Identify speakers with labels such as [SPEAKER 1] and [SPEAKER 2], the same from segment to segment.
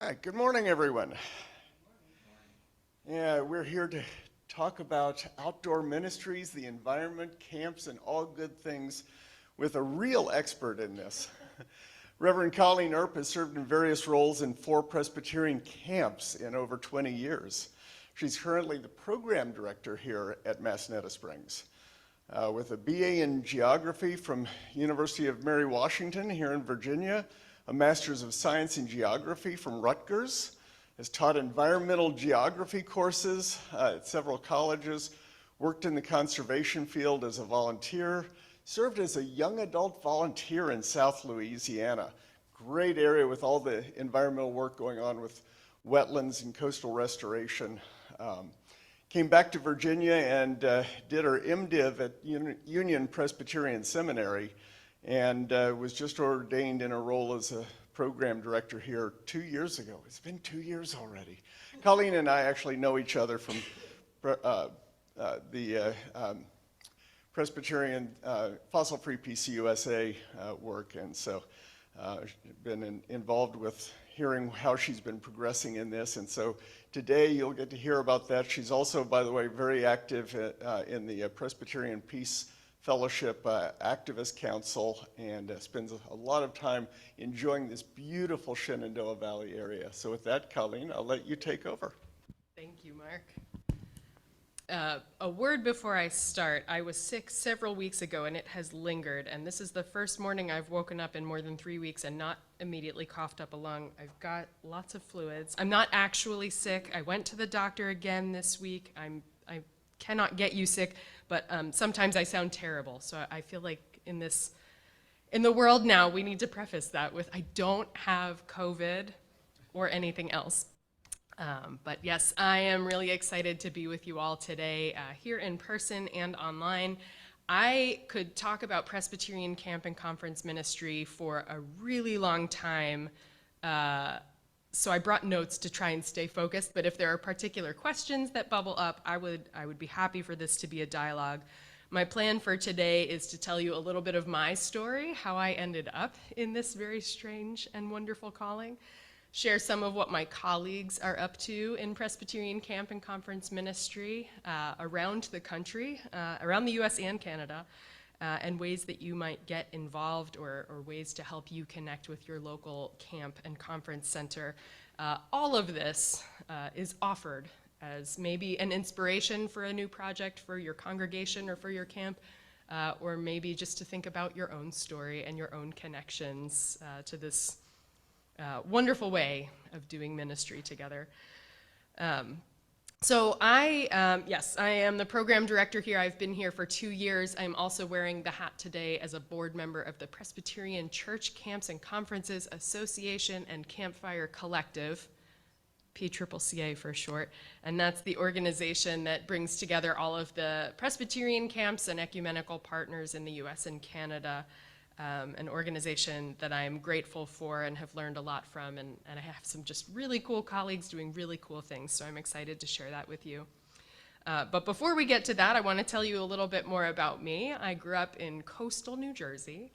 [SPEAKER 1] Hi, good morning, everyone. Yeah, we're here to talk about outdoor ministries, the environment, camps, and all good things with a real expert in this. Reverend Colleen Earp has served in various roles in 4 Presbyterian camps in over 20 years. She's currently the program director here at Massanetta Springs. With a BA in geography from University of Mary Washington here in Virginia, a Master's of Science in Geography from Rutgers, has taught environmental geography courses at several colleges, worked in the conservation field as a volunteer, served as a young adult volunteer in South Louisiana. Great area with all the environmental work going on with wetlands and coastal restoration. Came back to Virginia and did her MDiv at Union Presbyterian Seminary and was just ordained in a role as a program director here 2 years ago. It's been 2 years already. Colleen and I actually know each other from the Presbyterian Fossil-Free PCUSA work, and so been involved with hearing how she's been progressing in this, and so today you'll get to hear about that. She's also, by the way, very active in the Presbyterian Peace Fellowship Activist Council and spends a lot of time enjoying this beautiful Shenandoah Valley area. So with that, Colleen, I'll let you take over.
[SPEAKER 2] Thank you, Mark. A word before I start. I was sick several weeks ago and it has lingered, and this is the first morning I've woken up in more than 3 weeks and not immediately coughed up a lung. I've got lots of fluids. I'm not actually sick. I went to the doctor again this week. I cannot get you sick, but sometimes I sound terrible. So I feel like in the world now, we need to preface that with I don't have COVID or anything else. But yes, I am really excited to be with you all today, here in person and online. I could talk about Presbyterian Camp and Conference Ministry for a really long time, so I brought notes to try and stay focused, but if there are particular questions that bubble up, I would be happy for this to be a dialogue. My plan for today is to tell you a little bit of my story, how I ended up in this very strange and wonderful calling, share some of what my colleagues are up to in Presbyterian Camp and Conference Ministry around the country, around the US and Canada, and ways that you might get involved or ways to help you connect with your local camp and conference center. All of this is offered as maybe an inspiration for a new project for your congregation or for your camp, or maybe just to think about your own story and your own connections to this wonderful way of doing ministry together. So yes, I am the program director here. I've been here for 2 years. I'm also wearing the hat today as a board member of the Presbyterian Church Camps and Conferences Association and Campfire Collective, PCCA for short, and that's the organization that brings together all of the Presbyterian camps and ecumenical partners in the US and Canada. An organization that I'm grateful for and have learned a lot from, and I have some just really cool colleagues doing really cool things, so I'm excited to share that with you. But before we get to that, I want to tell you a little bit more about me. I grew up in coastal New Jersey,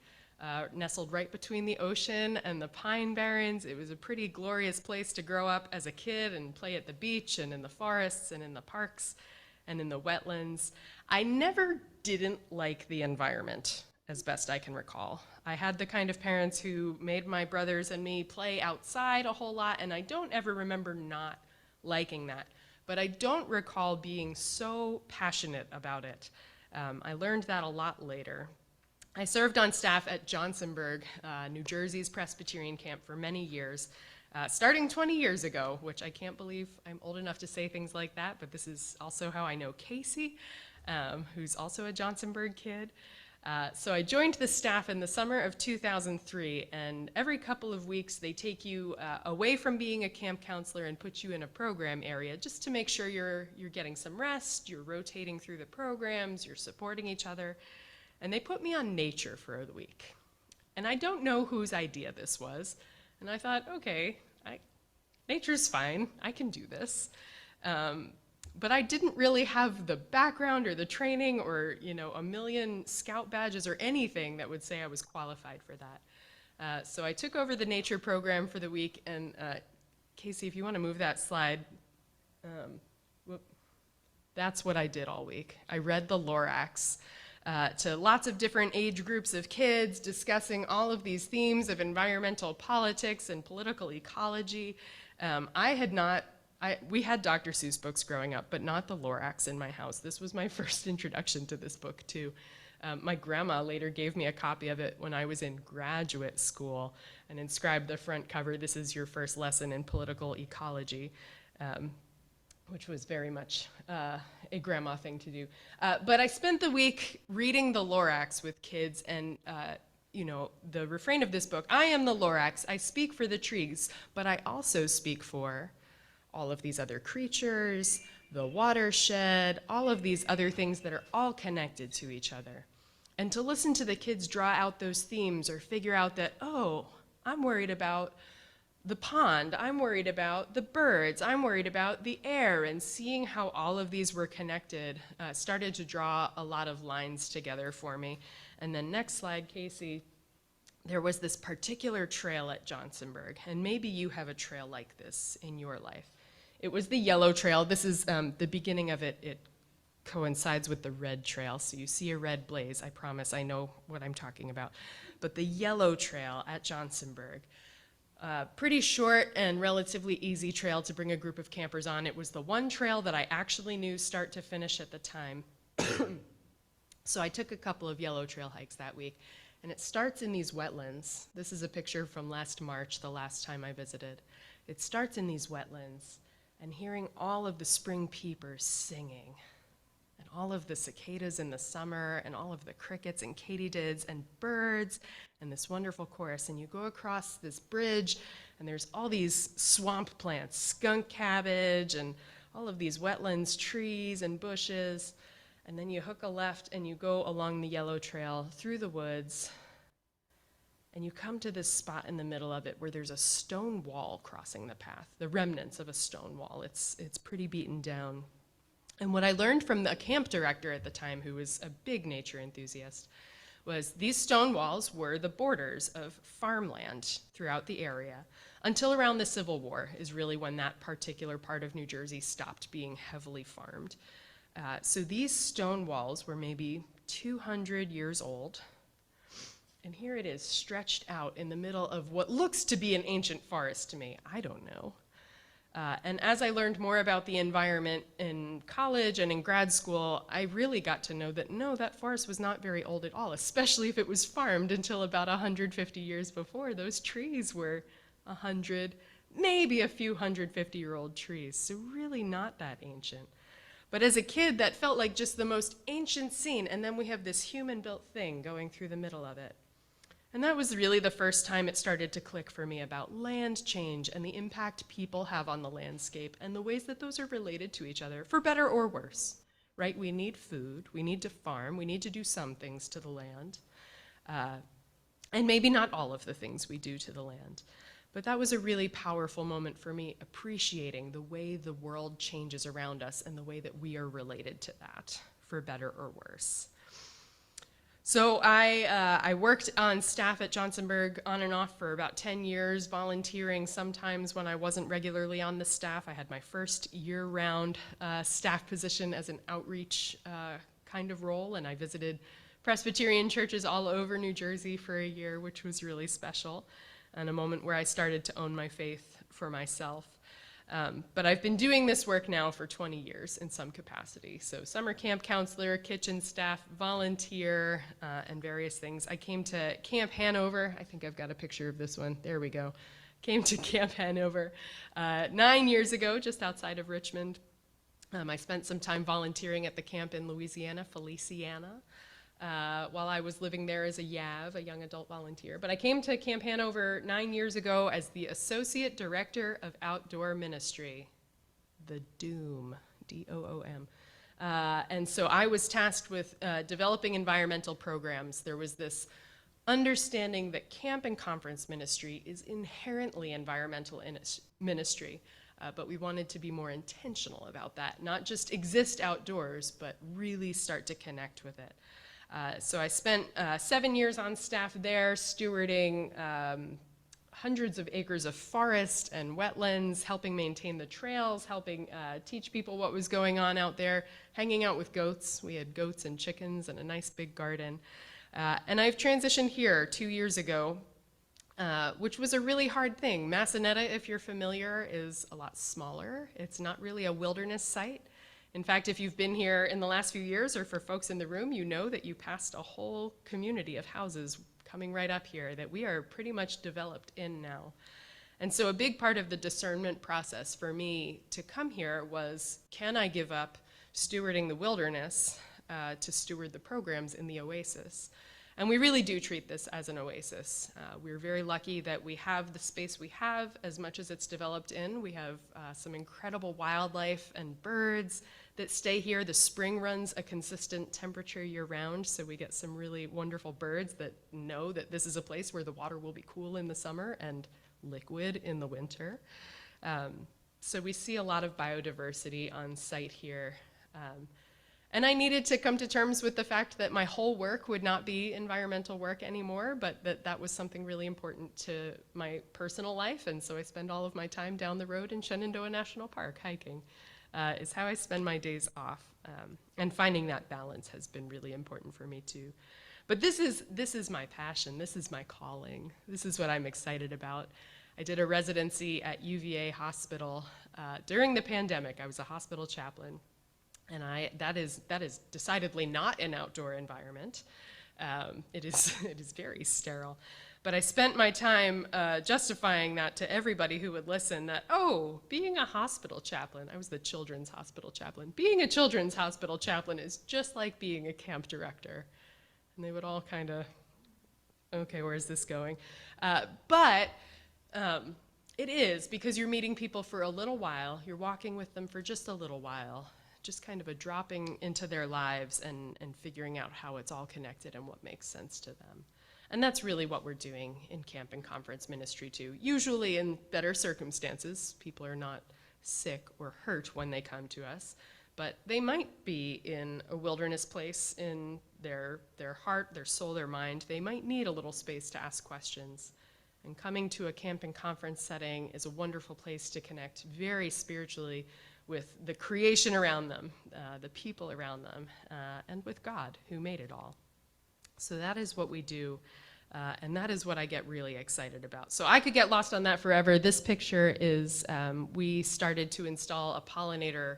[SPEAKER 2] nestled right between the ocean and the Pine Barrens. It was a pretty glorious place to grow up as a kid and play at the beach and in the forests and in the parks and in the wetlands. I never didn't like the environment, as best I can recall. I had the kind of parents who made my brothers and me play outside a whole lot, and I don't ever remember not liking that. But I don't recall being so passionate about it. I learned that a lot later. I served on staff at Johnsonburg, New Jersey's Presbyterian camp for many years, starting 20 years ago, which I can't believe I'm old enough to say things like that, but this is also how I know Casey, who's also a Johnsonburg kid. So I joined the staff in the summer of 2003, and every couple of weeks they take you away from being a camp counselor and put you in a program area just to make sure you're getting some rest, you're rotating through the programs, you're supporting each other. And they put me on nature for the week. And I don't know whose idea this was, and I thought, okay, nature's fine, I can do this. But I didn't really have the background or the training or, a million scout badges or anything that would say I was qualified for that. So I took over the nature program for the week, and Casey, if you want to move that slide. Whoop. That's what I did all week. I read the Lorax to lots of different age groups of kids, discussing all of these themes of environmental politics and political ecology. We had Dr. Seuss books growing up, but not the Lorax in my house. This was my first introduction to this book, too. My grandma later gave me a copy of it when I was in graduate school and inscribed the front cover, "This is your first lesson in political ecology," which was very much a grandma thing to do. But I spent the week reading the Lorax with kids, and the refrain of this book, "I am the Lorax, I speak for the trees, but I also speak for all of these other creatures, the watershed, all of these other things that are all connected to each other." And to listen to the kids draw out those themes or figure out that, oh, I'm worried about the pond, I'm worried about the birds, I'm worried about the air, and seeing how all of these were connected started to draw a lot of lines together for me. And then next slide, Casey. There was this particular trail at Johnsonburg, and maybe you have a trail like this in your life. It was the yellow trail. This is the beginning of it. It coincides with the red trail, so you see a red blaze. I promise I know what I'm talking about. But the yellow trail at Johnsonburg, pretty short and relatively easy trail to bring a group of campers on. It was the one trail that I actually knew start to finish at the time. So I took a couple of yellow trail hikes that week, and it starts in these wetlands. This is a picture from last March, the last time I visited. It starts in these wetlands, and hearing all of the spring peepers singing, and all of the cicadas in the summer, and all of the crickets and katydids and birds, and this wonderful chorus. And you go across this bridge, and there's all these swamp plants, skunk cabbage, and all of these wetlands, trees and bushes. And then you hook a left, and you go along the yellow trail through the woods, and you come to this spot in the middle of it where there's a stone wall crossing the path, the remnants of a stone wall. It's pretty beaten down. And what I learned from the camp director at the time, who was a big nature enthusiast, was these stone walls were the borders of farmland throughout the area until around the Civil War is really when that particular part of New Jersey stopped being heavily farmed. So these stone walls were maybe 200 years old. And here it is, stretched out in the middle of what looks to be an ancient forest to me. I don't know. And as I learned more about the environment in college and in grad school, I really got to know that no, that forest was not very old at all, especially if it was farmed until about 150 years before. Those trees were 100, maybe a few 150-year-old trees, so really not that ancient. But as a kid, that felt like just the most ancient scene, and then we have this human-built thing going through the middle of it. And that was really the first time it started to click for me about land change and the impact people have on the landscape and the ways that those are related to each other, for better or worse, right? We need food, we need to farm, we need to do some things to the land, and maybe not all of the things we do to the land. But that was a really powerful moment for me, appreciating the way the world changes around us and the way that we are related to that, for better or worse. So I worked on staff at Johnsonburg on and off for about 10 years, volunteering sometimes when I wasn't regularly on the staff. I had my first year-round staff position as an outreach kind of role, and I visited Presbyterian churches all over New Jersey for a year, which was really special, and a moment where I started to own my faith for myself. But I've been doing this work now for 20 years in some capacity. So summer camp counselor, kitchen staff, volunteer, and various things. I came to Camp Hanover. I think I've got a picture of this one. There we go. Came to Camp Hanover 9 years ago, just outside of Richmond. I spent some time volunteering at the camp in Louisiana, Feliciana, while I was living there as a YAV, a young adult volunteer. But I came to Camp Hanover 9 years ago as the Associate Director of Outdoor Ministry, the DOOM, D-O-O-M. And so I was tasked with developing environmental programs. There was this understanding that camp and conference ministry is inherently environmental ministry, but we wanted to be more intentional about that, not just exist outdoors, but really start to connect with it. So I spent 7 years on staff there, stewarding hundreds of acres of forest and wetlands, helping maintain the trails, helping teach people what was going on out there, hanging out with goats. We had goats and chickens and a nice big garden. And I've transitioned here 2 years ago, which was a really hard thing. Massanetta, if you're familiar, is a lot smaller. It's not really a wilderness site. In fact, if you've been here in the last few years, or for folks in the room, you know that you passed a whole community of houses coming right up here that we are pretty much developed in now. And so a big part of the discernment process for me to come here was, can I give up stewarding the wilderness to steward the programs in the oasis? And we really do treat this as an oasis. We're very lucky that we have the space we have as much as it's developed in. We have some incredible wildlife and birds that stay here. The spring runs a consistent temperature year-round, so we get some really wonderful birds that know that this is a place where the water will be cool in the summer and liquid in the winter. So we see a lot of biodiversity on site here. And I needed to come to terms with the fact that my whole work would not be environmental work anymore, but that was something really important to my personal life, and so I spend all of my time down the road in Shenandoah National Park hiking. Is how I spend my days off. And finding that balance has been really important for me too. But this is my passion, this is my calling, this is what I'm excited about. I did a residency at UVA Hospital during the pandemic. I was a hospital chaplain, and that is decidedly not an outdoor environment. It is very sterile. But I spent my time justifying that to everybody who would listen, that, oh, being a hospital chaplain, I was the children's hospital chaplain, being a children's hospital chaplain is just like being a camp director. And they would all kind of, okay, where's this going? But it is, because you're meeting people for a little while, you're walking with them for just a little while, just kind of a dropping into their lives and figuring out how it's all connected and what makes sense to them. And that's really what we're doing in camp and conference ministry too. Usually in better circumstances, people are not sick or hurt when they come to us, but they might be in a wilderness place in their heart, their soul, their mind. They might need a little space to ask questions. And coming to a camp and conference setting is a wonderful place to connect very spiritually with the creation around them, the people around them, and with God who made it all. So that is what we do, and that is what I get really excited about. So I could get lost on that forever. This picture is, we started to install a pollinator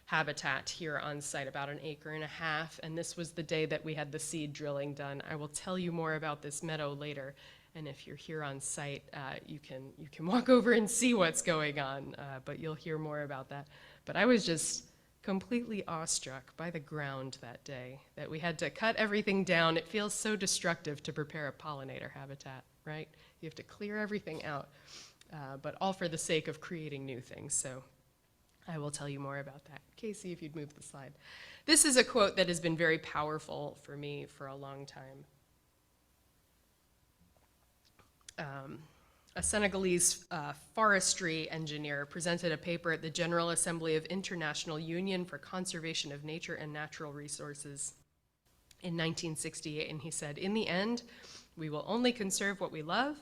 [SPEAKER 2] habitat here on site, about 1.5 acres, and this was the day that we had the seed drilling done. I will tell you more about this meadow later, and if you're here on site, you can walk over and see what's going on, but you'll hear more about that. But I was just completely awestruck by the ground that day, that we had to cut everything down. It feels so destructive to prepare a pollinator habitat, right? You have to clear everything out, but all for the sake of creating new things. So I will tell you more about that. Casey, if you'd move the slide. This is a quote that has been very powerful for me for a long time. A Senegalese forestry engineer presented a paper at the General Assembly of International Union for Conservation of Nature and Natural Resources in 1968, and he said, "In the end, we will only conserve what we love,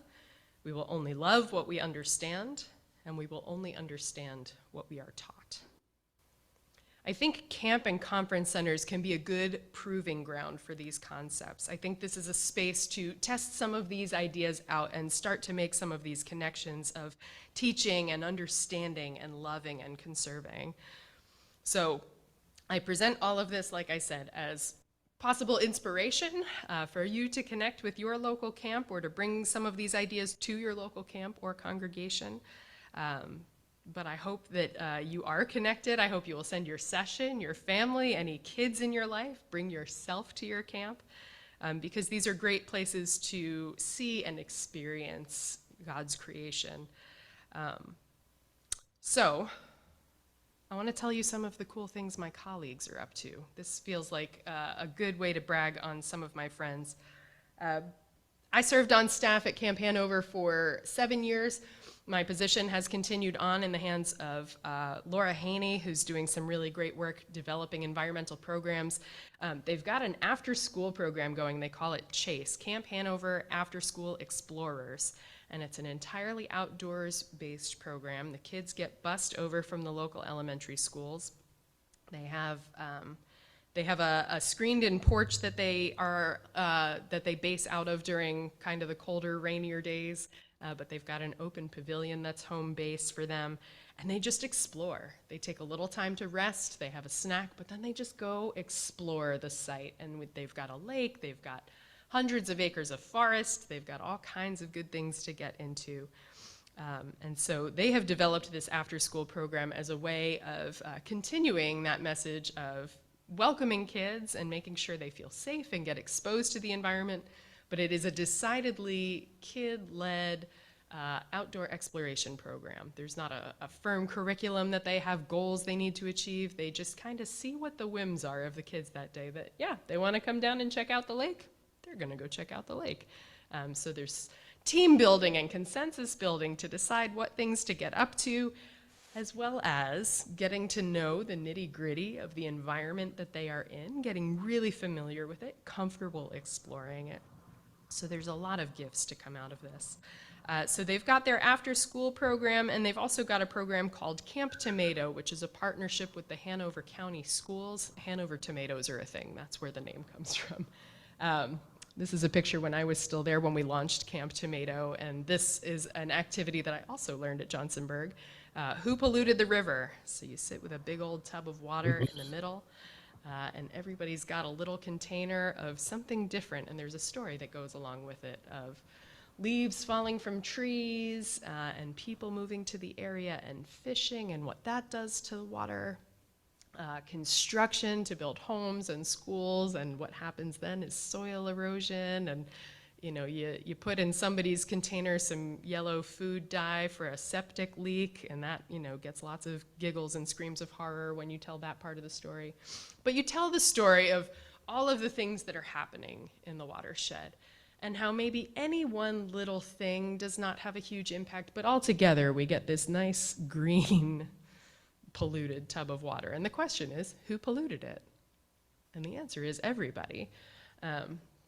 [SPEAKER 2] we will only love what we understand, and we will only understand what we are taught." I think camp and conference centers can be a good proving ground for these concepts. I think this is a space to test some of these ideas out and start to make some of these connections of teaching and understanding and loving and conserving. So I present all of this, like I said, as possible inspiration for you to connect with your local camp or to bring some of these ideas to your local camp or congregation. But I hope that you are connected. I hope you will send your session, your family, any kids in your life, bring yourself to your camp, because these are great places to see and experience God's creation. So I want to tell you some of the cool things my colleagues are up to. This feels like a good way to brag on some of my friends. I served on staff at Camp Hanover for 7 years. My position has continued on in the hands of Laura Haney, who's doing some really great work developing environmental programs. They've got an after-school program going. They call it CHASE, Camp Hanover After School Explorers. and it's an entirely outdoors-based program. The kids get bused over from the local elementary schools. They have a screened-in porch that they base out of during kind of the colder, rainier days, but they've got an open pavilion that's home base for them, and they just explore. They take a little time to rest, they have a snack, but then they just go explore the site, and they've got a lake, they've got hundreds of acres of forest, they've got all kinds of good things to get into. And so they have developed this after-school program as a way of continuing that message of welcoming kids and making sure they feel safe and get exposed to the environment, but it is a decidedly kid-led outdoor exploration program. There's not a firm curriculum that they have goals they need to achieve. They just kind of see what the whims are of the kids that day, that, yeah, they want to come down and check out the lake, they're going to go check out the lake. So there's team building and consensus building to decide what things to get up to, as well as getting to know the nitty-gritty of the environment that they are in, getting really familiar with it, comfortable exploring it. So there's a lot of gifts to come out of this. So they've got their after-school program, and they've also got a program called Camp Tomato, which is a partnership with the Hanover County Schools. Hanover tomatoes are a thing. That's where the name comes from. This is a picture when I was still there when we launched Camp Tomato, and this is an activity that I also learned at Johnsonburg. Who polluted the river? So you sit with a big old tub of water in the middle, and everybody's got a little container of something different, and there's a story that goes along with it of leaves falling from trees, and people moving to the area and fishing and what that does to the water. Construction to build homes and schools, and what happens then is soil erosion, and you put in somebody's container some yellow food dye for a septic leak, and that gets lots of giggles and screams of horror when you tell that part of the story. But you tell the story of all of the things that are happening in the watershed, and how maybe any one little thing does not have a huge impact, but altogether we get this nice green polluted tub of water. And the question is, who polluted it? And the answer is everybody.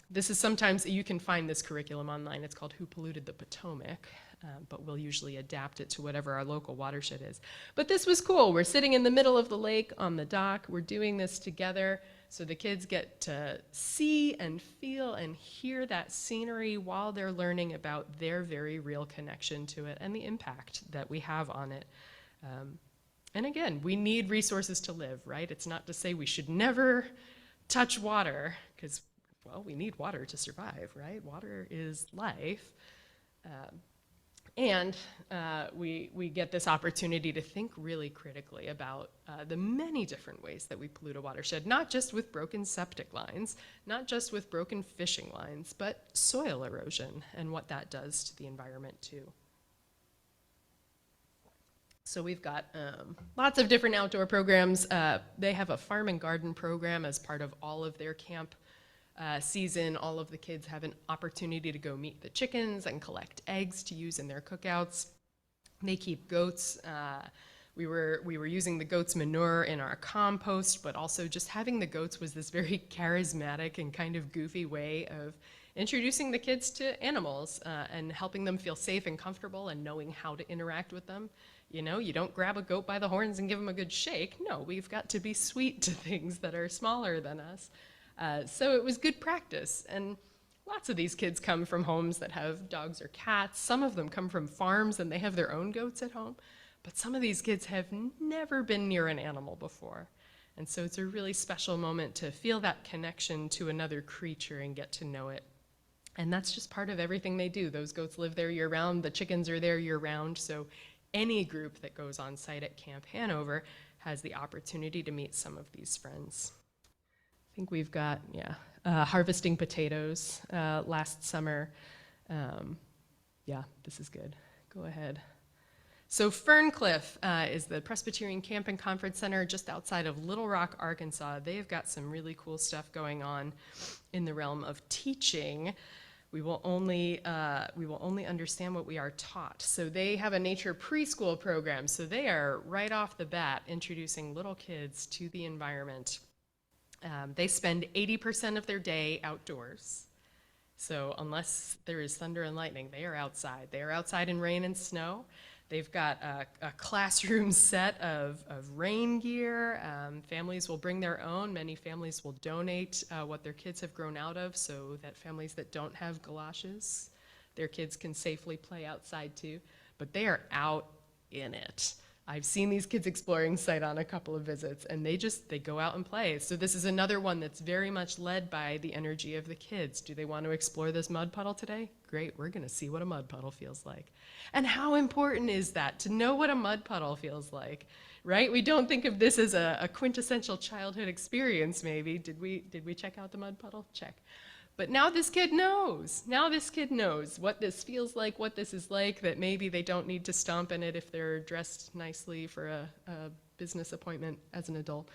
[SPEAKER 2] This is sometimes, you can find this curriculum online. It's called Who Polluted the Potomac, but we'll usually adapt it to whatever our local watershed is. But this was cool. We're sitting in the middle of the lake on the dock. We're doing this together, so the kids get to see and feel and hear that scenery while they're learning about their very real connection to it and the impact that we have on it. And again, we need resources to live, right? It's not to say we should never touch water, because, well, we need water to survive, right? Water is life. And we get this opportunity to think really critically about the many different ways that we pollute a watershed, not just with broken septic lines, not just with broken fishing lines, but soil erosion and what that does to the environment too. So we've got lots of different outdoor programs. They have a farm and garden program as part of all of their camp season. All of the kids have an opportunity to go meet the chickens and collect eggs to use in their cookouts. They keep goats. We were using the goats' manure in our compost, but also just having the goats was this very charismatic and kind of goofy way of introducing the kids to animals and helping them feel safe and comfortable and knowing how to interact with them. You don't grab a goat by the horns and give them a good shake. No, we've got to be sweet to things that are smaller than us. So it was good practice. And lots of these kids come from homes that have dogs or cats. Some of them come from farms and they have their own goats at home. But some of these kids have never been near an animal before. And so it's a really special moment to feel that connection to another creature and get to know it. And that's just part of everything they do. Those goats live there year-round. The chickens are there year-round. So any group that goes on site at Camp Hanover has the opportunity to meet some of these friends. I think we've got, harvesting potatoes last summer. This is good. Go ahead. So Ferncliff is the Presbyterian Camp and Conference Center just outside of Little Rock, Arkansas. They've got some really cool stuff going on in the realm of teaching. We will only understand what we are taught. So they have a nature preschool program. So they are right off the bat introducing little kids to the environment. They spend 80% of their day outdoors, So unless there is thunder and lightning, they are outside. They are outside in rain and snow. They've got a classroom set of rain gear. Families will bring their own. Many families will donate what their kids have grown out of so that families that don't have galoshes, their kids can safely play outside too. But they are out in it. I've seen these kids exploring site on a couple of visits, and they go out and play. So this is another one that's very much led by the energy of the kids. Do they want to explore this mud puddle today? Great, we're gonna see what a mud puddle feels like. And how important is that, to know what a mud puddle feels like, right? We don't think of this as a quintessential childhood experience, maybe. Did we check out the mud puddle? Check. But now this kid knows. Now this kid knows what this feels like, what this is like, that maybe they don't need to stomp in it if they're dressed nicely for a business appointment as an adult.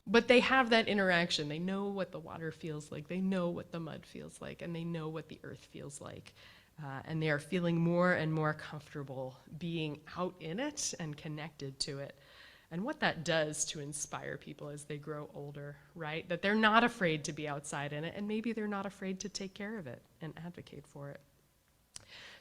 [SPEAKER 2] But they have that interaction. They know what the water feels like. They know what the mud feels like. And they know what the earth feels like. And they are feeling more and more comfortable being out in it and connected to it. And what that does to inspire people as they grow older, right? That they're not afraid to be outside in it, and maybe they're not afraid to take care of it and advocate for it.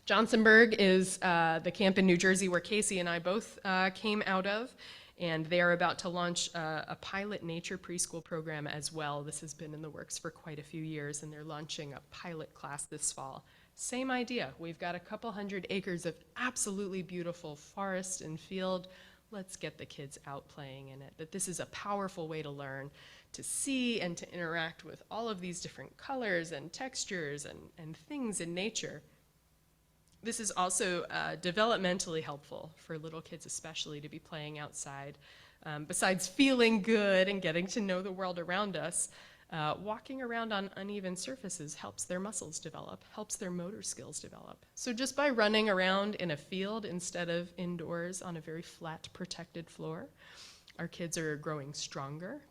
[SPEAKER 2] Johnsonburg is the camp in New Jersey where Casey and I both came out of, and they are about to launch a pilot nature preschool program as well. This has been in the works for quite a few years, and they're launching a pilot class this fall. Same idea. We've got a couple hundred acres of absolutely beautiful forest and field. Let's get the kids out playing in it. That this is a powerful way to learn, to see and to interact with all of these different colors and textures and things in nature. This is also developmentally helpful for little kids especially to be playing outside. Besides feeling good and getting to know the world around us, walking around on uneven surfaces helps their muscles develop, helps their motor skills develop. So just by running around in a field instead of indoors on a very flat, protected floor, our kids are growing stronger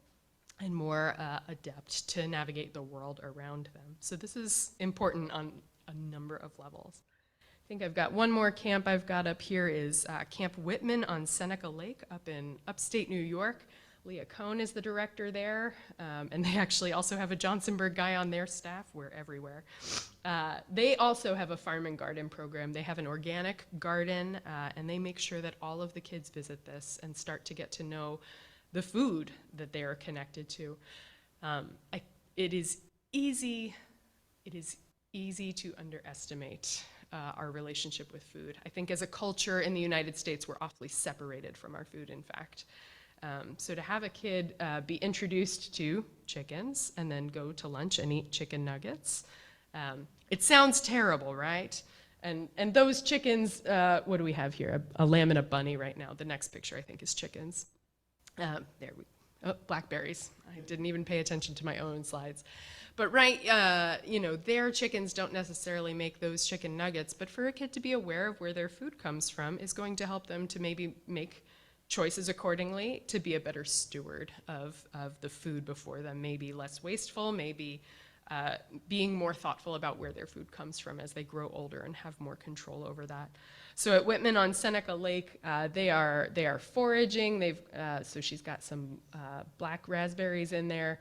[SPEAKER 2] and more adept to navigate the world around them. So this is important on a number of levels. I think I've got one more camp I've got up here is Camp Whitman on Seneca Lake up in upstate New York. Leah Cohn is the director there, and they actually also have a Johnsonburg guy on their staff. We're everywhere. They also have a farm and garden program. They have an organic garden, and they make sure that all of the kids visit this and start to get to know the food that they are connected to. It is easy to underestimate our relationship with food. I think as a culture in the United States, we're awfully separated from our food, in fact. So to have a kid be introduced to chickens and then go to lunch and eat chicken nuggets, it sounds terrible, right? And those chickens, what do we have here? A lamb and a bunny right now. The next picture, I think, is chickens. Blackberries. I didn't even pay attention to my own slides. But right, their chickens don't necessarily make those chicken nuggets, but for a kid to be aware of where their food comes from is going to help them to maybe make choices accordingly, to be a better steward of the food before them, maybe less wasteful, maybe being more thoughtful about where their food comes from as they grow older and have more control over that. So at Whitman on Seneca Lake, they are foraging. So she's got some black raspberries in there.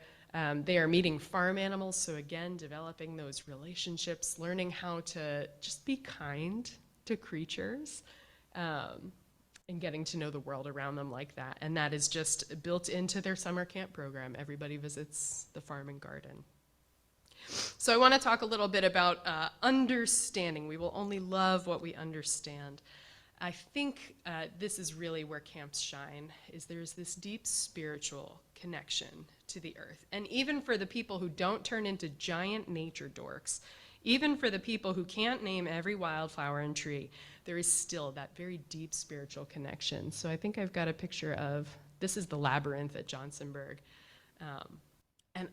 [SPEAKER 2] They are meeting farm animals, so again, developing those relationships, learning how to just be kind to creatures. And getting to know the world around them like that. And that is just built into their summer camp program. Everybody visits the farm and garden. So I want to talk a little bit about understanding. We will only love what we understand. I think this is really where camps shine, is there's this deep spiritual connection to the earth. And even for the people who don't turn into giant nature dorks, even for the people who can't name every wildflower and tree, there is still that very deep spiritual connection. So I think I've got a picture of, this is the labyrinth at Johnsonburg. And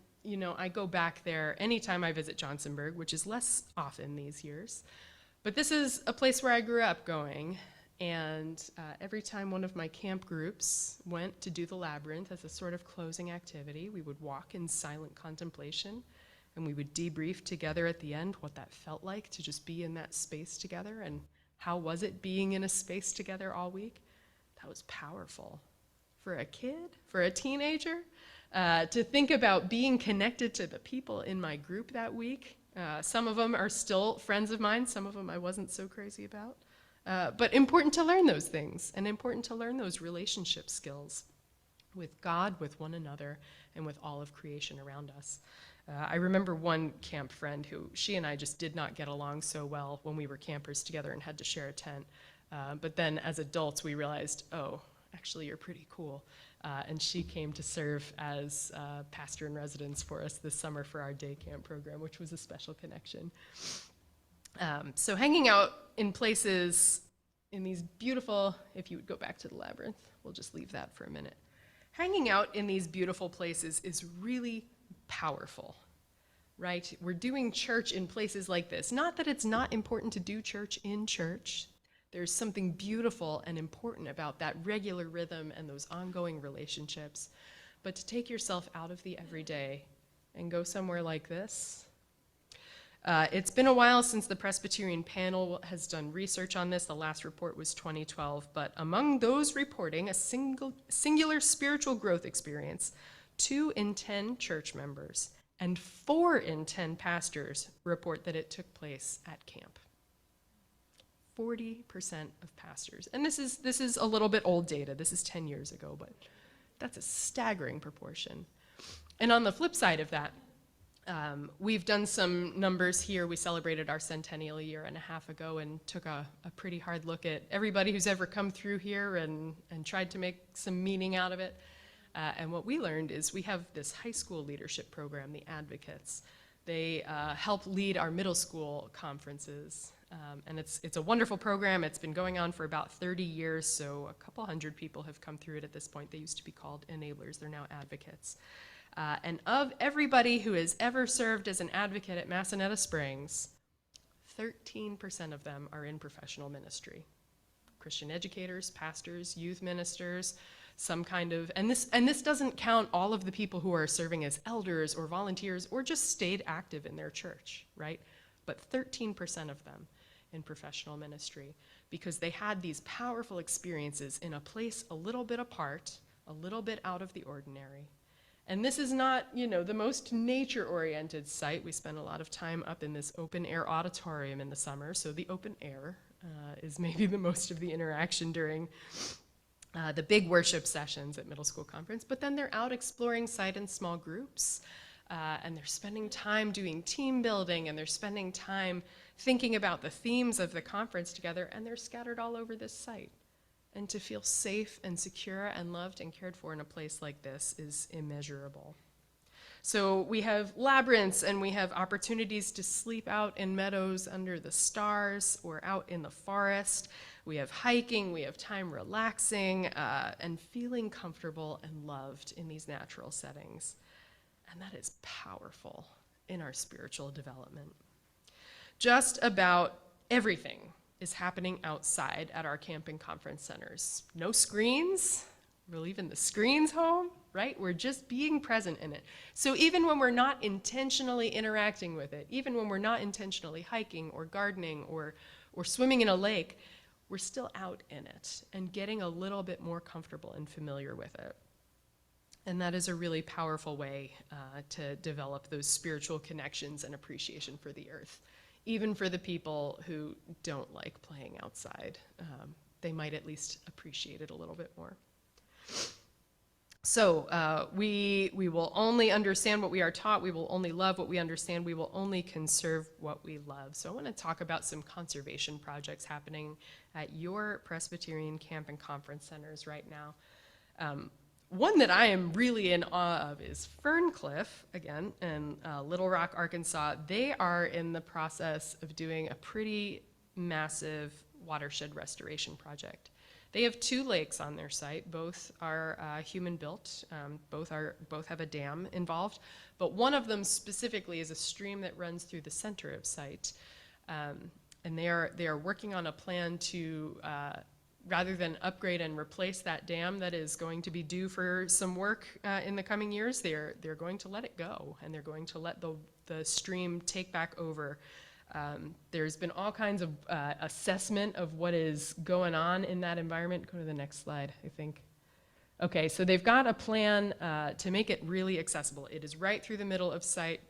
[SPEAKER 2] I go back there anytime I visit Johnsonburg, which is less often these years. But this is a place where I grew up going. And every time one of my camp groups went to do the labyrinth as a sort of closing activity, we would walk in silent contemplation. And we would debrief together at the end what that felt like to just be in that space together, and how was it being in a space together all week. That was powerful. For a kid, for a teenager, to think about being connected to the people in my group that week Some of them are still friends of mine. Some of them I wasn't so crazy about. But important to learn those things, and important to learn those relationship skills with God, with one another, and with all of creation around us. I remember one camp friend who, she and I just did not get along so well when we were campers together and had to share a tent. But then as adults, we realized, oh, actually you're pretty cool. And she came to serve as pastor in residence for us this summer for our day camp program, which was a special connection. So hanging out in places, in these beautiful, if you would go back to the labyrinth, we'll just leave that for a minute. Hanging out in these beautiful places is really powerful, right? We're doing church in places like this. Not that it's not important to do church in church. There's something beautiful and important about that regular rhythm and those ongoing relationships. But to take yourself out of the everyday and go somewhere like this, it's been a while since the Presbyterian panel has done research on this. The last report was 2012, but among those reporting a singular spiritual growth experience, 2 in 10 church members and 4 in 10 pastors report that it took place at camp. 40% of pastors. And this is a little bit old data. This is 10 years ago, but that's a staggering proportion. And on the flip side of that, we've done some numbers here. We celebrated our centennial a year and a half ago and took a pretty hard look at everybody who's ever come through here and tried to make some meaning out of it. And what we learned is we have this high school leadership program, the Advocates. They help lead our middle school conferences. And it's a wonderful program. It's been going on for about 30 years, so a couple hundred people have come through it at this point. They used to be called enablers. They're now advocates. And of everybody who has ever served as an advocate at Massanetta Springs, 13% of them are in professional ministry. Christian educators, pastors, youth ministers, some kind of, and this doesn't count all of the people who are serving as elders or volunteers or just stayed active in their church, right? But 13% of them in professional ministry, because they had these powerful experiences in a place a little bit apart, a little bit out of the ordinary. And this is not, the most nature-oriented site. We spend a lot of time up in this open-air auditorium in the summer, so the open air is maybe the most of the interaction during the big worship sessions at middle school conference, but then they're out exploring site in small groups, and they're spending time doing team building, and they're spending time thinking about the themes of the conference together, and they're scattered all over this site. And to feel safe and secure and loved and cared for in a place like this is immeasurable. So we have labyrinths, and we have opportunities to sleep out in meadows under the stars or out in the forest. We have hiking, we have time relaxing and feeling comfortable and loved in these natural settings. And that is powerful in our spiritual development. Just about everything is happening outside at our camping conference centers. No screens, we're leaving the screens home, right? We're just being present in it. So even when we're not intentionally interacting with it, even when we're not intentionally hiking or gardening or swimming in a lake, we're still out in it and getting a little bit more comfortable and familiar with it. And that is a really powerful way to develop those spiritual connections and appreciation for the earth. Even for the people who don't like playing outside, they might at least appreciate it a little bit more. So we will only understand what we are taught, we will only love what we understand, we will only conserve what we love. So I want to talk about some conservation projects happening at your Presbyterian camp and conference centers right now. One that I am really in awe of is Ferncliff, again, in Little Rock, Arkansas. They are in the process of doing a pretty massive watershed restoration project. They have 2 lakes on their site. Both are human-built. Both have a dam involved. But one of them specifically is a stream that runs through the center of site. And they are working on a plan to rather than upgrade and replace that dam that is going to be due for some work in the coming years, they're going to let it go, and they're going to let the stream take back over. There's been all kinds of assessment of what is going on in that environment. Go to the next slide, I think. Okay, so they've got a plan to make it really accessible. It is right through the middle of site.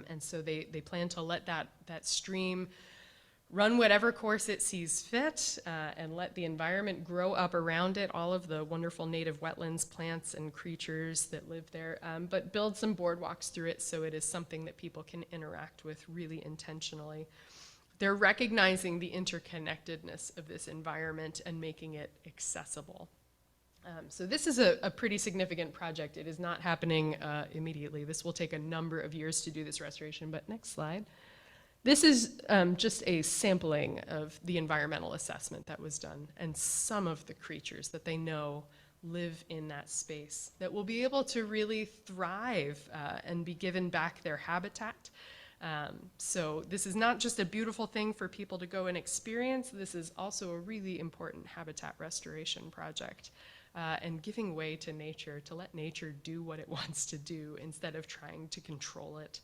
[SPEAKER 2] And so they plan to let that stream run whatever course it sees fit, and let the environment grow up around it, all of the wonderful native wetlands, plants, and creatures that live there, but build some boardwalks through it so it is something that people can interact with really intentionally. They're recognizing the interconnectedness of this environment and making it accessible. So this is a pretty significant project. It is not happening immediately. This will take a number of years to do this restoration, but next slide. This is just a sampling of the environmental assessment that was done and some of the creatures that they know live in that space that will be able to really thrive and be given back their habitat. So this is not just a beautiful thing for people to go and experience, this is also a really important habitat restoration project. And giving way to nature, to let nature do what it wants to do instead of trying to control it.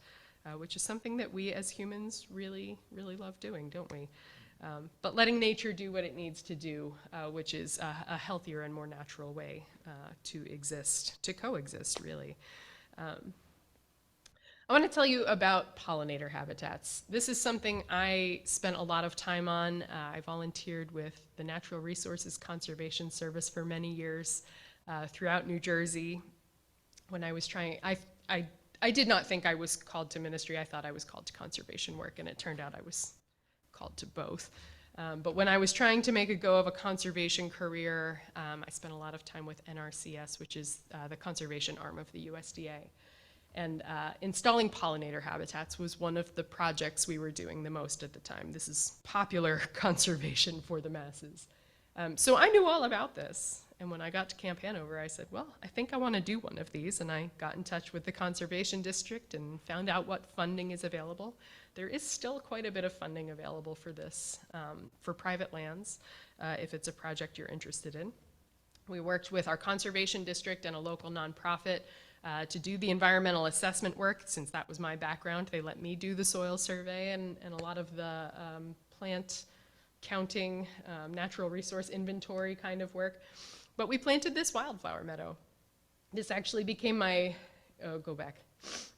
[SPEAKER 2] Which is something that we as humans really, really love doing, don't we? But letting nature do what it needs to do, which is a healthier and more natural way to exist, to coexist, really. I want to tell you about pollinator habitats. This is something I spent a lot of time on. I volunteered with the Natural Resources Conservation Service for many years throughout New Jersey. When I was trying, I did not think I was called to ministry. I thought I was called to conservation work, and it turned out I was called to both. But when I was trying to make a go of a conservation career, I spent a lot of time with NRCS, which is the conservation arm of the USDA. And installing pollinator habitats was one of the projects we were doing the most at the time. This is popular conservation for the masses. So I knew all about this. And when I got to Camp Hanover, I said, well, I think I want to do one of these. And I got in touch with the Conservation District and found out what funding is available. There is still quite a bit of funding available for this, for private lands, if it's a project you're interested in. We worked with our Conservation District and a local nonprofit to do the environmental assessment work. Since that was my background, they let me do the soil survey and a lot of the plant counting, natural resource inventory kind of work. But we planted this wildflower meadow. This actually became my, go back.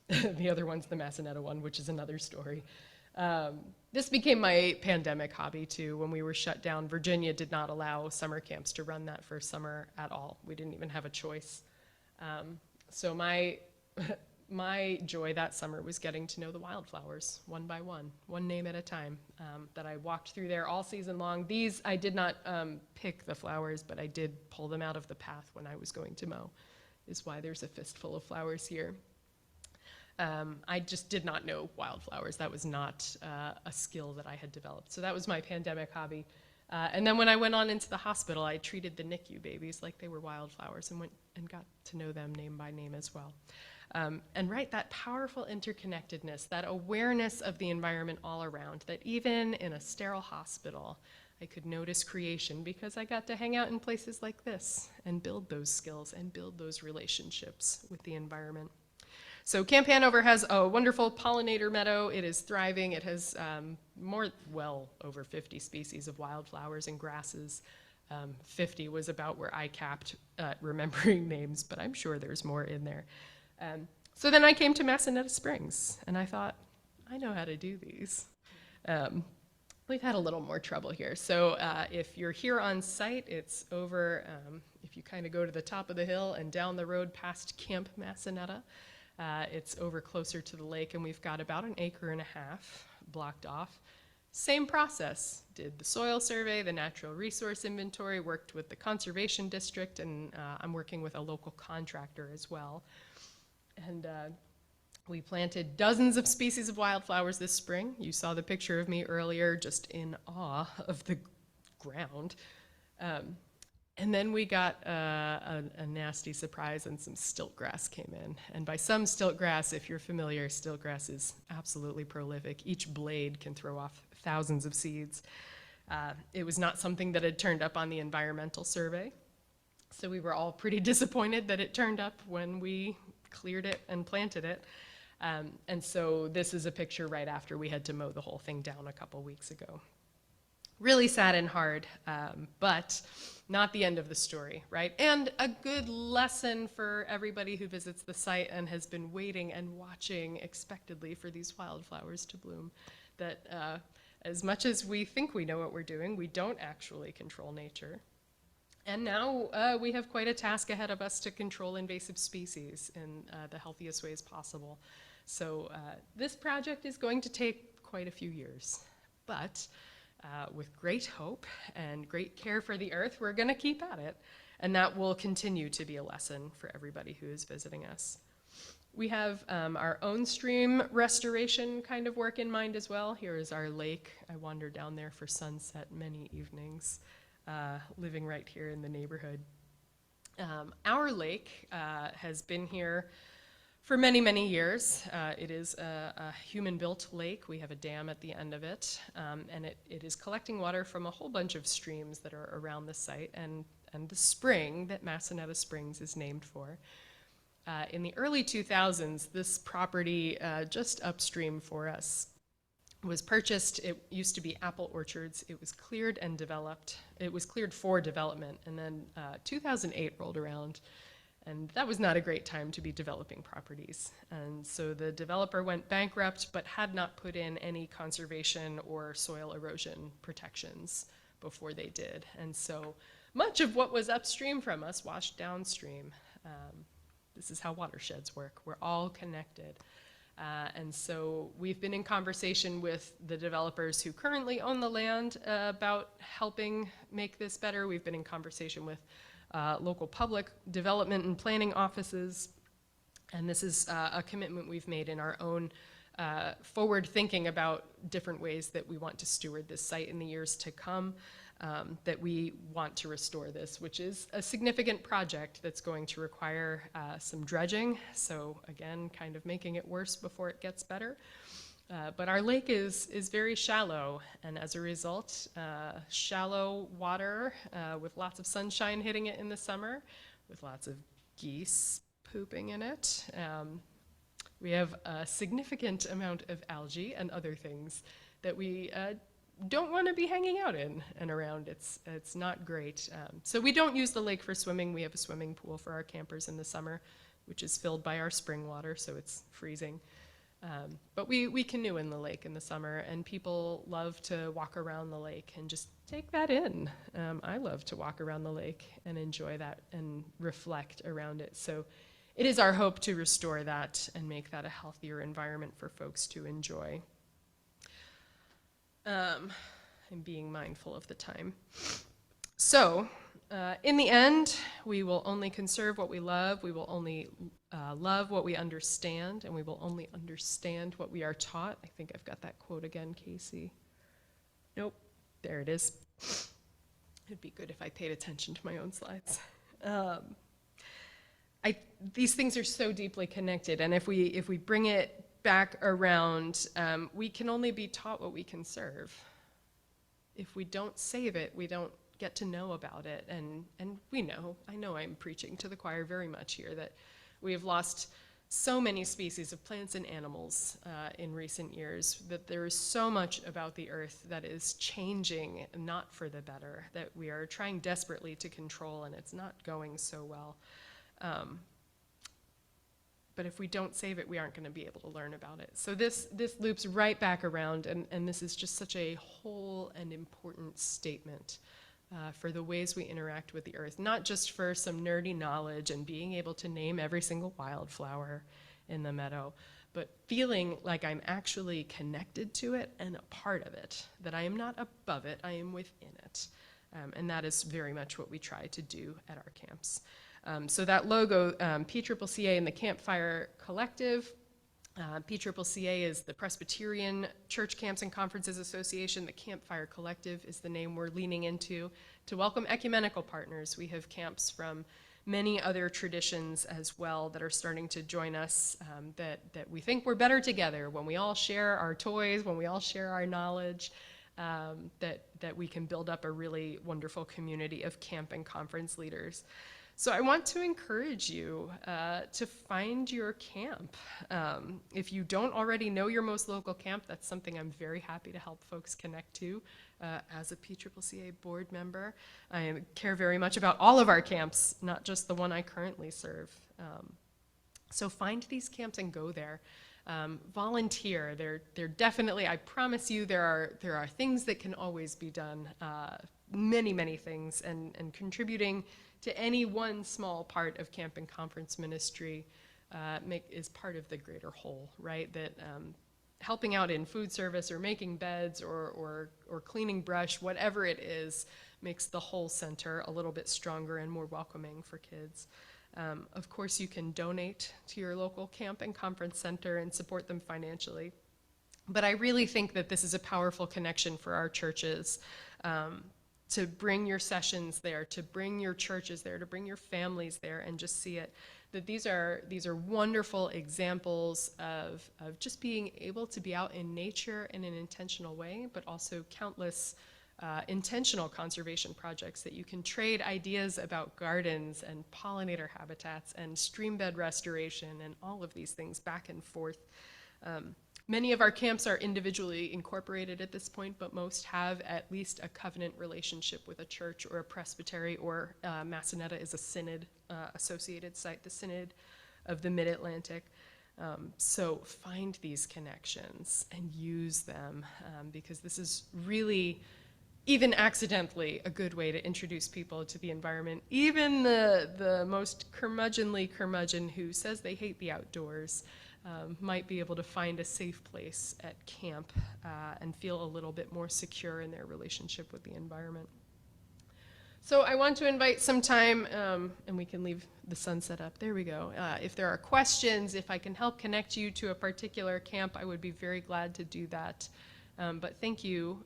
[SPEAKER 2] The other one's the Massanetta one, which is another story. This became my pandemic hobby too. When we were shut down, Virginia did not allow summer camps to run that first summer at all. We didn't even have a choice. So my joy that summer was getting to know the wildflowers one by one name at a time, that I walked through there all season long. These, I did not pick the flowers, but I did pull them out of the path when I was going to mow, is why there's a fistful of flowers here. I just did not know wildflowers. That was not a skill that I had developed. So that was my pandemic hobby. And then when I went on into the hospital, I treated the NICU babies like they were wildflowers and went and got to know them name by name as well. And right, that powerful interconnectedness, that awareness of the environment all around, that even in a sterile hospital, I could notice creation because I got to hang out in places like this and build those skills and build those relationships with the environment. So Camp Hanover has a wonderful pollinator meadow. It is thriving. It has well over 50 species of wildflowers and grasses. 50 was about where I capped remembering names, but I'm sure there's more in there. So then I came to Massanetta Springs, and I thought, I know how to do these. We've had a little more trouble here. So if you're here on site, it's over, if you kind of go to the top of the hill and down the road past Camp Massanetta, it's over closer to the lake, and we've got about 1.5 acres blocked off. Same process, did the soil survey, the natural resource inventory, worked with the Conservation District, and I'm working with a local contractor as well. And we planted dozens of species of wildflowers this spring. You saw the picture of me earlier, just in awe of the ground. And then we got a nasty surprise, and some stiltgrass came in. And by some stiltgrass, if you're familiar, stiltgrass is absolutely prolific. Each blade can throw off thousands of seeds. It was not something that had turned up on the environmental survey. So we were all pretty disappointed that it turned up when we cleared it and planted it. And so this is a picture right after we had to mow the whole thing down a couple weeks ago. Really sad and hard, but not the end of the story, right? And a good lesson for everybody who visits the site and has been waiting and watching expectantly for these wildflowers to bloom, that as much as we think we know what we're doing, we don't actually control nature. And now we have quite a task ahead of us to control invasive species in the healthiest ways possible. So this project is going to take quite a few years, but with great hope and great care for the earth, we're going to keep at it. And that will continue to be a lesson for everybody who is visiting us. We have our own stream restoration kind of work in mind as well. Here is our lake. I wander down there for sunset many evenings, living right here in the neighborhood. Our lake has been here for many, many years. It is a human-built lake. We have a dam at the end of it, and it is collecting water from a whole bunch of streams that are around the site, and the spring that Massanetta Springs is named for. In the early 2000s, this property just upstream for us was purchased. It used to be apple orchards. It was cleared and developed. It was cleared for development, and then 2008 rolled around. And that was not a great time to be developing properties. And so the developer went bankrupt, but had not put in any conservation or soil erosion protections before they did. And so much of what was upstream from us washed downstream. This is how watersheds work. We're all connected. And so we've been in conversation with the developers who currently own the land about helping make this better. We've been in conversation with local public development and planning offices, and this is a commitment we've made in our own forward thinking about different ways that we want to steward this site in the years to come, that we want to restore this, which is a significant project that's going to require some dredging, so again, kind of making it worse before it gets better. But our lake is very shallow, and as a result, shallow water with lots of sunshine hitting it in the summer, with lots of geese pooping in it. We have a significant amount of algae and other things that we don't want to be hanging out in and around. It's not great. So we don't use the lake for swimming. We have a swimming pool for our campers in the summer, which is filled by our spring water, so it's freezing. But we canoe in the lake in the summer, and people love to walk around the lake and just take that in. I love to walk around the lake and enjoy that and reflect around it. So it is our hope to restore that and make that a healthier environment for folks to enjoy. I'm being mindful of the time. So in the end, we will only conserve what we love. We will only love what we understand, and we will only understand what we are taught. I think I've got that quote again, Casey. Nope, there it is. It'd be good if I paid attention to my own slides. These things are so deeply connected, and if we bring it back around, we can only be taught what we conserve. If we don't save it, we don't get to know about it, and I know I'm preaching to the choir very much here, that we have lost so many species of plants and animals in recent years, that there is so much about the earth that is changing, not for the better, that we are trying desperately to control, and it's not going so well. But if we don't save it, we aren't going to be able to learn about it. So this loops right back around, and this is just such a whole and important statement for the ways we interact with the earth, not just for some nerdy knowledge and being able to name every single wildflower in the meadow, but feeling like I'm actually connected to it and a part of it, that I am not above it, I am within it. And that is very much what we try to do at our camps. So that logo, PCCA and the Campfire Collective. PCCA is the Presbyterian Church Camps and Conferences Association. The Campfire Collective is the name we're leaning into to welcome ecumenical partners. We have camps from many other traditions as well that are starting to join us, that we think we're better together when we all share our toys, when we all share our knowledge, that we can build up a really wonderful community of camp and conference leaders. So I want to encourage you to find your camp. If you don't already know your most local camp, that's something I'm very happy to help folks connect to as a PCCCA board member. I care very much about all of our camps, not just the one I currently serve. So find these camps and go there. Volunteer. They're definitely, I promise you, there are things that can always be done, many things, and contributing to any one small part of camp and conference ministry is part of the greater whole, right? That helping out in food service or making beds or cleaning brush, whatever it is, makes the whole center a little bit stronger and more welcoming for kids. Of course, you can donate to your local camp and conference center and support them financially. But I really think that this is a powerful connection for our churches, to bring your sessions there, to bring your churches there, to bring your families there, and just see it. That these are wonderful examples of just being able to be out in nature in an intentional way, but also countless intentional conservation projects that you can trade ideas about gardens and pollinator habitats and streambed restoration and all of these things back and forth. Many of our camps are individually incorporated at this point, but most have at least a covenant relationship with a church or a presbytery, or Massanetta is a synod associated site, the Synod of the Mid-Atlantic. So find these connections and use them, because this is really, even accidentally, a good way to introduce people to the environment. Even the most curmudgeonly curmudgeon who says they hate the outdoors might be able to find a safe place at camp and feel a little bit more secure in their relationship with the environment. So I want to invite some time, and we can leave the sunset up. There we go. If there are questions, if I can help connect you to a particular camp, I would be very glad to do that. But thank you.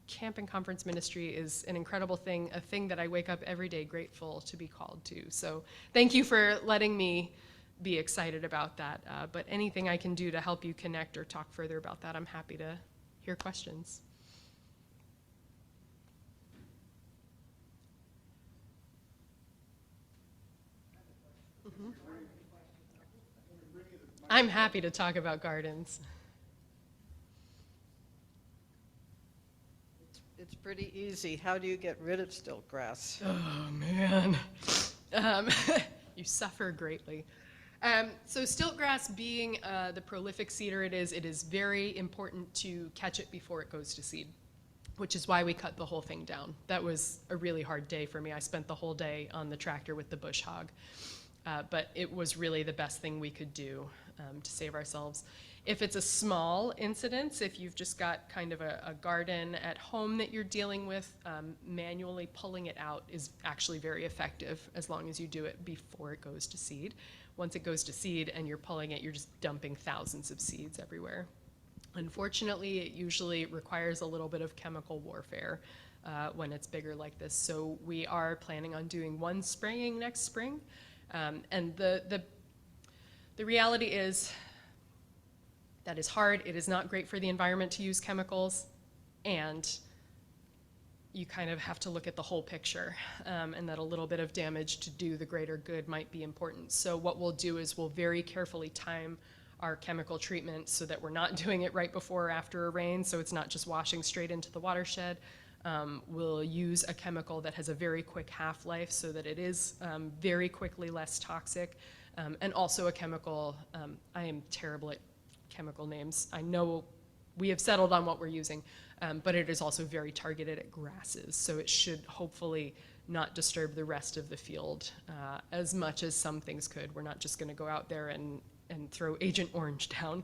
[SPEAKER 2] Camp and conference ministry is an incredible thing, a thing that I wake up every day grateful to be called to. So thank you for letting me be excited about that. But anything I can do to help you connect or talk further about that, I'm happy to hear questions. Mm-hmm. I'm happy to talk about gardens.
[SPEAKER 3] It's pretty easy. How do you get rid of stilt grass?
[SPEAKER 2] Oh, man. You suffer greatly. So stiltgrass being the prolific seeder it is very important to catch it before it goes to seed, which is why we cut the whole thing down. That was a really hard day for me. I spent the whole day on the tractor with the bush hog, but it was really the best thing we could do to save ourselves. If it's a small incidence, if you've just got kind of a garden at home that you're dealing with, manually pulling it out is actually very effective as long as you do it before it goes to seed. Once it goes to seed and you're pulling it, you're just dumping thousands of seeds everywhere. Unfortunately, it usually requires a little bit of chemical warfare when it's bigger like this. So we are planning on doing one spraying next spring. And the reality is, that is hard. It is not great for the environment to use chemicals, and you kind of have to look at the whole picture, and that a little bit of damage to do the greater good might be important. So what we'll do is we'll very carefully time our chemical treatment so that we're not doing it right before or after a rain, so it's not just washing straight into the watershed. We'll use a chemical that has a very quick half-life so that it is very quickly less toxic, and also a chemical, I am terrible at chemical names. I know we have settled on what we're using, but it is also very targeted at grasses, so it should hopefully not disturb the rest of the field as much as some things could. We're not just going to go out there and throw Agent Orange down,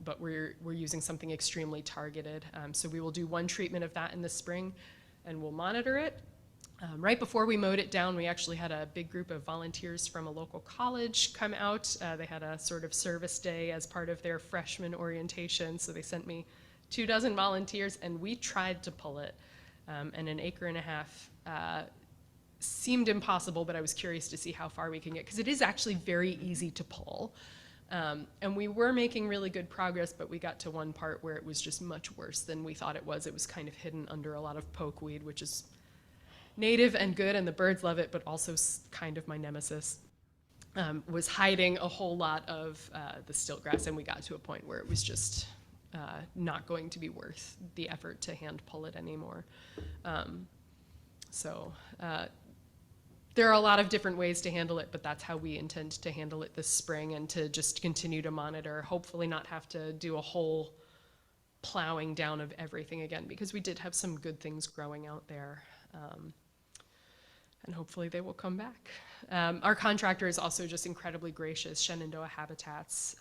[SPEAKER 2] but we're using something extremely targeted. So we will do one treatment of that in the spring, and we'll monitor it. Right before we mowed it down, we actually had a big group of volunteers from a local college come out. They had a sort of service day as part of their freshman orientation, so they sent me 24 volunteers, and we tried to pull it. And an acre and a half seemed impossible, but I was curious to see how far we can get, because it is actually very easy to pull. And we were making really good progress, but we got to one part where it was just much worse than we thought it was. It was kind of hidden under a lot of pokeweed, which is native and good, and the birds love it, but also kind of my nemesis, was hiding a whole lot of the stiltgrass, and we got to a point where it was just not going to be worth the effort to hand pull it anymore. So there are a lot of different ways to handle it, but that's how we intend to handle it this spring, and to just continue to monitor, hopefully not have to do a whole plowing down of everything again, because we did have some good things growing out there. And hopefully they will come back. Our contractor is also just incredibly gracious. Shenandoah Habitats,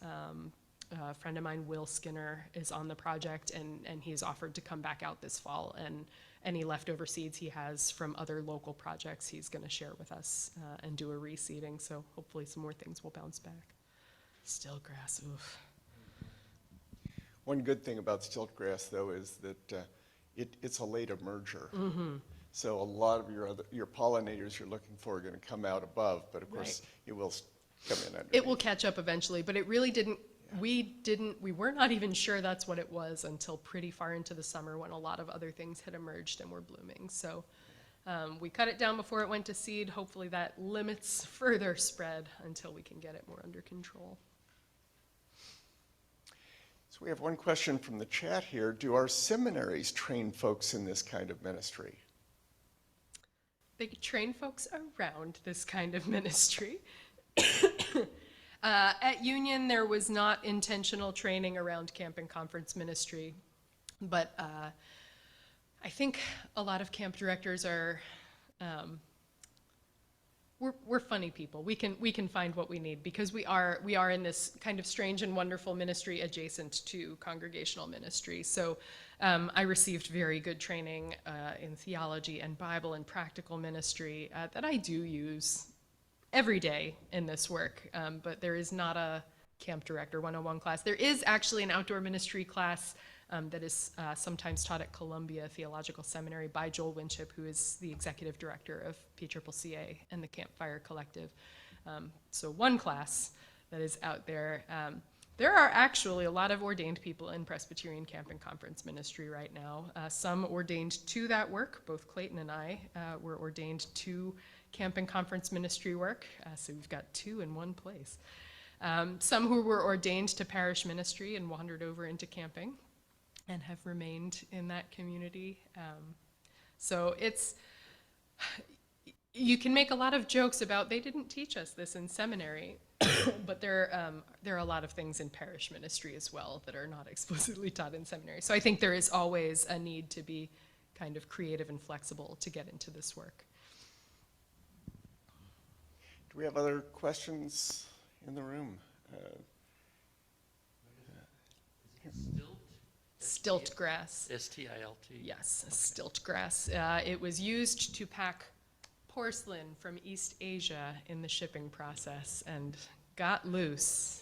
[SPEAKER 2] a friend of mine, Will Skinner, is on the project, and he's offered to come back out this fall, and any leftover seeds he has from other local projects he's going to share with us and do a reseeding, so hopefully some more things will bounce back. Still grass, oof.
[SPEAKER 1] One good thing about stiltgrass, though, is that it's a late emerger.
[SPEAKER 2] Mm-hmm.
[SPEAKER 1] So a lot of your pollinators you're looking for are going to come out above, but of course it will come in underneath.
[SPEAKER 2] It will catch up eventually, but it really didn't. Yeah. We were not even sure that's what it was until pretty far into the summer, when a lot of other things had emerged and were blooming. So we cut it down before it went to seed. Hopefully that limits further spread until we can get it more under control.
[SPEAKER 1] So we have one question from the chat here. Do our seminaries train folks in this kind of ministry?
[SPEAKER 2] They train folks around this kind of ministry. At Union, there was not intentional training around camp and conference ministry, but I think a lot of camp directors are, we're funny people. We can find what we need, because we are in this kind of strange and wonderful ministry adjacent to congregational ministry. So I received very good training in theology and Bible and practical ministry that I do use every day in this work, but there is not a Camp Director 101 class. There is actually an outdoor ministry class that is sometimes taught at Columbia Theological Seminary by Joel Winship, who is the executive director of PCCCA and the Campfire Collective. So one class that is out there. There are actually a lot of ordained people in Presbyterian Camp and Conference ministry right now. Some ordained to that work. Both Clayton and I were ordained to Camp and Conference ministry work, so we've got two in one place. Some who were ordained to parish ministry and wandered over into camping and have remained in that community. So you can make a lot of jokes about, they didn't teach us this in seminary, but there are a lot of things in parish ministry as well that are not explicitly taught in seminary. So I think there is always a need to be kind of creative and flexible to get into this work.
[SPEAKER 1] Do we have other questions in the room?
[SPEAKER 2] Stiltgrass.
[SPEAKER 4] S-T-I-L-T.
[SPEAKER 2] Yes, stiltgrass. It was used to pack porcelain from East Asia in the shipping process and got loose.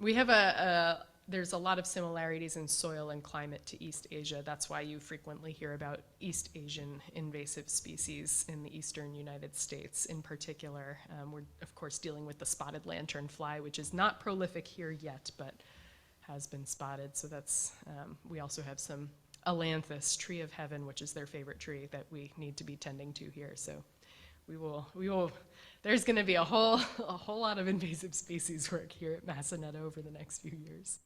[SPEAKER 2] We have there's a lot of similarities in soil and climate to East Asia. That's why you frequently hear about East Asian invasive species in the eastern United States in particular. We're, of course, dealing with the spotted lanternfly, which is not prolific here yet, but has been spotted. So that's, we also have some Alanthus, tree of heaven, which is their favorite tree that we need to be tending to here. So we will, there's gonna be a whole lot of invasive species work here at Massanutten over the next few years.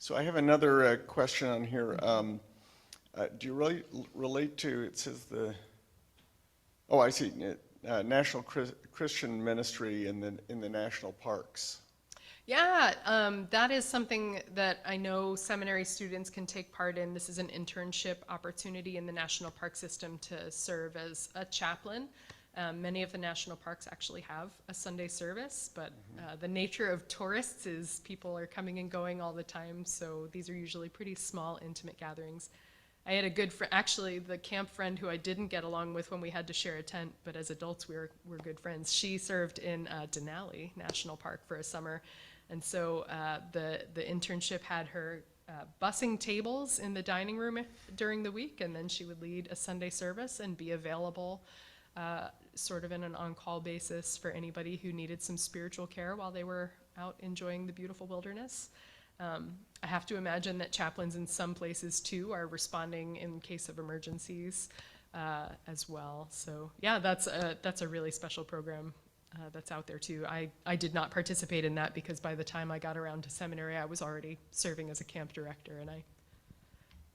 [SPEAKER 1] So I have another question on here. Do you really relate to, it says I see, National Christian Ministry in the national parks.
[SPEAKER 2] Yeah, that is something that I know seminary students can take part in. This is an internship opportunity in the national park system to serve as a chaplain. Many of the national parks actually have a Sunday service, but the nature of tourists is people are coming and going all the time, so these are usually pretty small, intimate gatherings. I had a good friend, actually the camp friend who I didn't get along with when we had to share a tent, but as adults we're good friends. She served in Denali National Park for a summer, and so the internship had her bussing tables in the dining room during the week, and then she would lead a Sunday service and be available sort of in an on-call basis for anybody who needed some spiritual care while they were out enjoying the beautiful wilderness. I have to imagine that chaplains in some places too are responding in case of emergencies as well. So yeah, that's a really special program that's out there too. I did not participate in that because by the time I got around to seminary, I was already serving as a camp director, and I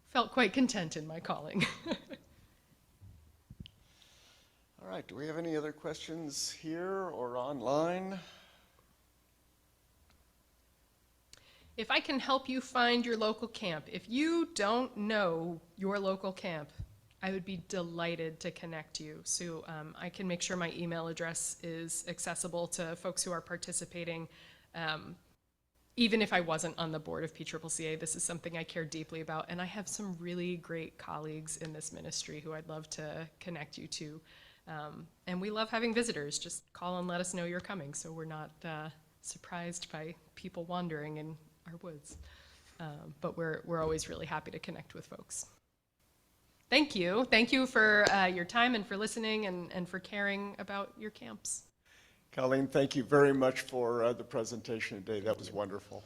[SPEAKER 2] felt quite content in my calling.
[SPEAKER 1] All right, do we have any other questions here or online?
[SPEAKER 2] If I can help you find your local camp, if you don't know your local camp, I would be delighted to connect you. So I can make sure my email address is accessible to folks who are participating. Even if I wasn't on the board of PCCCA, this is something I care deeply about, and I have some really great colleagues in this ministry who I'd love to connect you to. And we love having visitors. Just call and let us know you're coming so we're not surprised by people wandering in our woods. But we're always really happy to connect with folks. Thank you. Thank you for your time and for listening and for caring about your camps.
[SPEAKER 1] Colleen, thank you very much for the presentation today. That was wonderful.